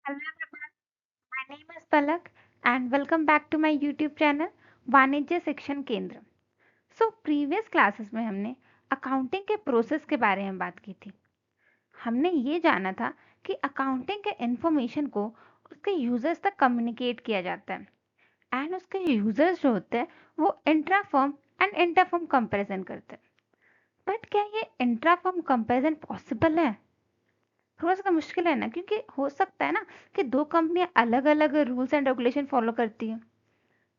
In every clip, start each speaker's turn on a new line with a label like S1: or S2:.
S1: Hello everyone, my name is Palak and welcome back to my YouTube channel वाणिज्य शिक्षण केंद्र। Previous classes में हमने अकाउंटिंग के प्रोसेस के बारे में बात की थी। हमने ये जाना था कि अकाउंटिंग के इंफॉर्मेशन को उसके यूजर्स तक कम्युनिकेट किया जाता है एंड उसके यूजर्स जो होते हैं वो intra firm and inter firm comparison करते हैं। बट क्या ये इंट्रा फर्म कंपेरिजन पॉसिबल है? थोड़ा-सा मुश्किल है ना, क्योंकि हो सकता है ना कि 2 कंपनियाँ अलग-अलग रूल्स एंड रेगुलेशन फॉलो करती हैं।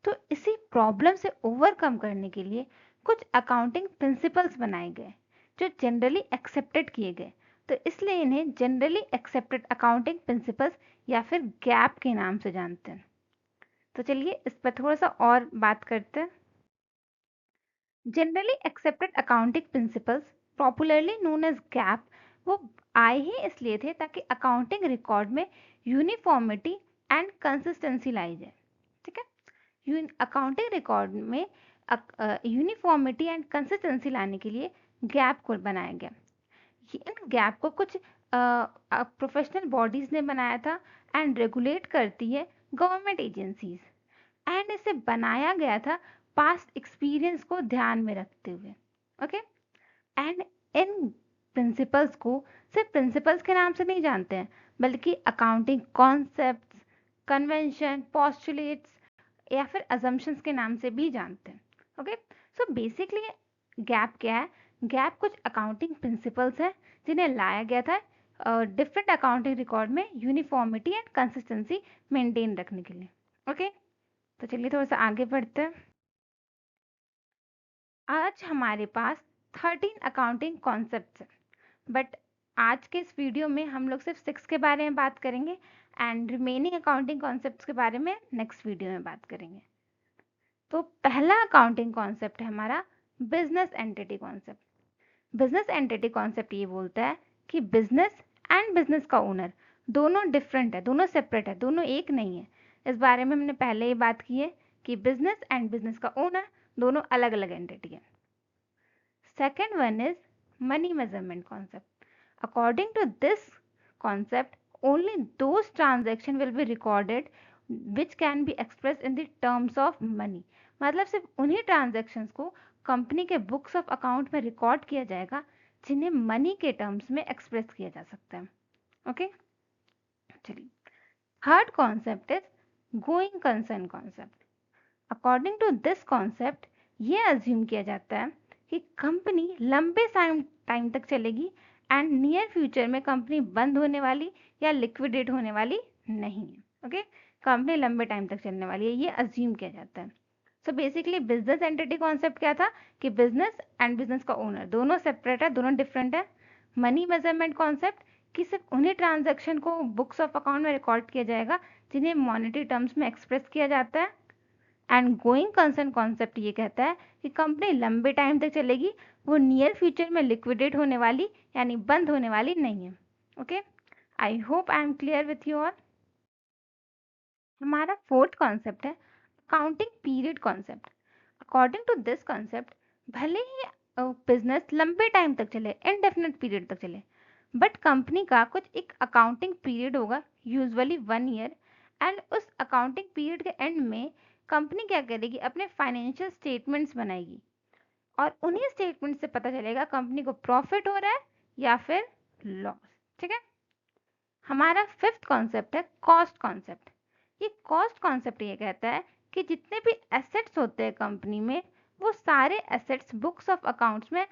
S1: तो इसी प्रॉब्लम से ओवरकम करने के लिए कुछ अकाउंटिंग प्रिंसिपल्स बनाए गए, जो जनरली एक्सेप्टेड किए गए। तो इसलिए इन्हें जनरली एक्सेप्टेड अकाउंटिंग प्रिंसिपल्स या फिर गैप के नाम से जानते हैं। तो चलिए इस पर थोड़ा-सा और बात करते हैं। Generally accepted accounting principles, popularly known age gap, वो आए ही इसलिए थे ताकि अकाउंटिंग रिकॉर्ड में यूनिफॉर्मिटी एंड कंसिस्टेंसी लाई जाए। ठीक है, अकाउंटिंग रिकॉर्ड में यूनिफॉर्मिटी एंड कंसिस्टेंसी लाने के लिए गैप को बनाया गया। इन गैप को कुछ प्रोफेशनल बॉडीज ने बनाया था एंड रेगुलेट करती है गवर्नमेंट एजेंसीज। एंड इसे बनाया गया था पास्ट एक्सपीरियंस को ध्यान में रखते हुए। ओके, एंड इन प्रिंसिपल्स को सिर्फ प्रिंसिपल्स के नाम से नहीं जानते हैं, बल्कि अकाउंटिंग कॉन्सेप्ट्स, कन्वेंशन, पोस्टुलेट्स या फिर अजम्पशंस के नाम से भी जानते हैं। ओके, सो बेसिकली गैप क्या है? गैप कुछ अकाउंटिंग प्रिंसिपल्स हैं जिन्हें लाया गया था डिफरेंट अकाउंटिंग रिकॉर्ड में यूनिफॉर्मिटी एंड कंसिस्टेंसी मेंटेन रखने के लिए। ओके, तो चलिए थोड़ा सा आगे बढ़ते हैं। आज हमारे पास 13 अकाउंटिंग कॉन्सेप्ट्स हैं, बट आज के इस वीडियो में हम लोग सिर्फ 6 के बारे में बात करेंगे एंड रिमेनिंग अकाउंटिंग कॉन्सेप्ट्स के बारे में नेक्स्ट वीडियो में बात करेंगे। तो पहला अकाउंटिंग कॉन्सेप्ट है हमारा business entity concept. Business entity concept ये बोलता है कि बिजनेस एंड बिजनेस का ओनर दोनों डिफरेंट है, दोनों सेपरेट है, दोनों एक नहीं है। इस बारे में हमने पहले ही बात की है कि बिजनेस एंड बिजनेस का ओनर दोनों अलग अलग एंटिटी है। Second one is money measurement concept. According to this concept, only those transactions will be recorded which can be expressed in the terms of money. मतलब सिर्फ उन्हीं ट्रांजेक्शन्स को company के बुक्स ऑफ अकाउंट में record किया जाएगा जिन्हें money के टर्म्स में एक्सप्रेस किया जा सकता है। ओके, चलिए third concept is going concern concept. According to this concept ये अज्यूम किया जाता है कि कंपनी लंबे टाइम तक चलेगी एंड नियर फ्यूचर में कंपनी बंद होने वाली या लिक्विडेट होने वाली नहीं है। ओके, कंपनी लंबे टाइम तक चलने वाली है, ये अज्यूम किया जाता है। So basically business entity concept क्या था कि बिजनेस एंड बिजनेस का ओनर दोनों सेपरेट है, दोनों डिफरेंट है। मनी मेजरमेंट कॉन्सेप्ट कि सिर्फ उन्हीं ट्रांजेक्शन को बुक्स ऑफ अकाउंट में रिकॉर्ड किया जाएगा जिन्हें मॉनेटरी टर्म्स में एक्सप्रेस किया जाता है। एंड गोइंग कंसर्न कॉन्सेप्ट ये कहता है कि कंपनी लंबे टाइम तक चलेगी, वो नियर फ्यूचर में लिक्विडेट होने वाली यानी बंद होने वाली नहीं है। Okay, I hope I am clear with you all. हमारा फोर्थ कॉन्सेप्ट है accounting period concept. According to this concept भले ही बिजनेस लंबे टाइम तक चले, इनडेफिनेट पीरियड तक चले, बट कंपनी का कुछ एक अकाउंटिंग पीरियड होगा, यूजुअली 1 ईयर। एंड उस अकाउंटिंग पीरियड के एंड में कंपनी क्या करेगी, अपने फाइनेंशियल स्टेटमेंट्स बनाएगी और उन्हीं स्टेटमेंट से पता चलेगा कंपनी को प्रॉफिट हो रहा है या फिर लॉस। ठीक है, हमारा फिफ्थ कॉन्सेप्ट है कॉस्ट कॉन्सेप्ट। ये कॉस्ट कॉन्सेप्ट ये कहता है कि जितने भी एसेट्स होते हैं कंपनी में, वो सारे एसेट्स बुक्स ऑफ अकाउंट्स में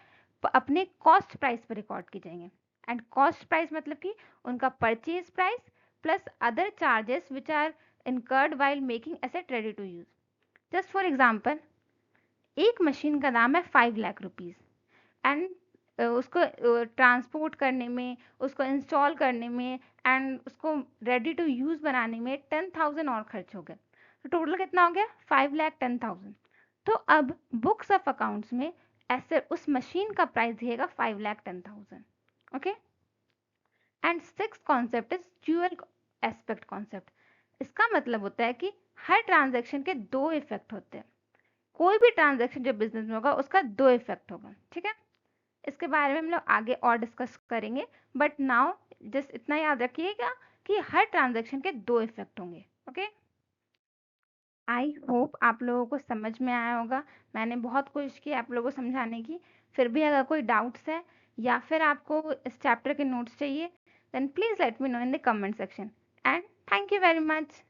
S1: अपने कॉस्ट प्राइस पर रिकॉर्ड किए जाएंगे। एंड कॉस्ट प्राइस मतलब कि उनका purchase price plus other charges which are incurred while making asset ready to use. Just for example, एक मशीन का दाम है 5 लाख रुपीज़ एंड उसको ट्रांसपोर्ट करने में, उसको इंस्टॉल करने में एंड उसको रेडी टू यूज़ बनाने में 10,000 और खर्च हो गए। तो टोटल कितना हो गया? 5,10,000। तो अब बुक्स ऑफ अकाउंट्स में ऐसे उस मशीन का प्राइस दिएगा 5,10,000। Okay, and six concept is dual aspect concept. इसका मतलब होता है कि हर ट्रांजेक्शन के दो इफेक्ट होते हैं। कोई भी ट्रांजेक्शन जो बिजनेस में होगा उसका दो इफेक्ट होगा। ठीक है, इसके बारे में हम लोग आगे और डिस्कस करेंगे, बट नाउ जस्ट इतना याद रखिएगा कि हर ट्रांजैक्शन के 2 इफ़ेक्ट होंगे। ओके? आई होप आप लोगों को समझ में आया होगा। मैंने बहुत कोशिश की आप लोगों को समझाने की। फिर भी अगर कोई डाउट्स है या फिर आपको इस चैप्टर के नोट्स चाहिए, then please let me know in the comment section and thank you very much.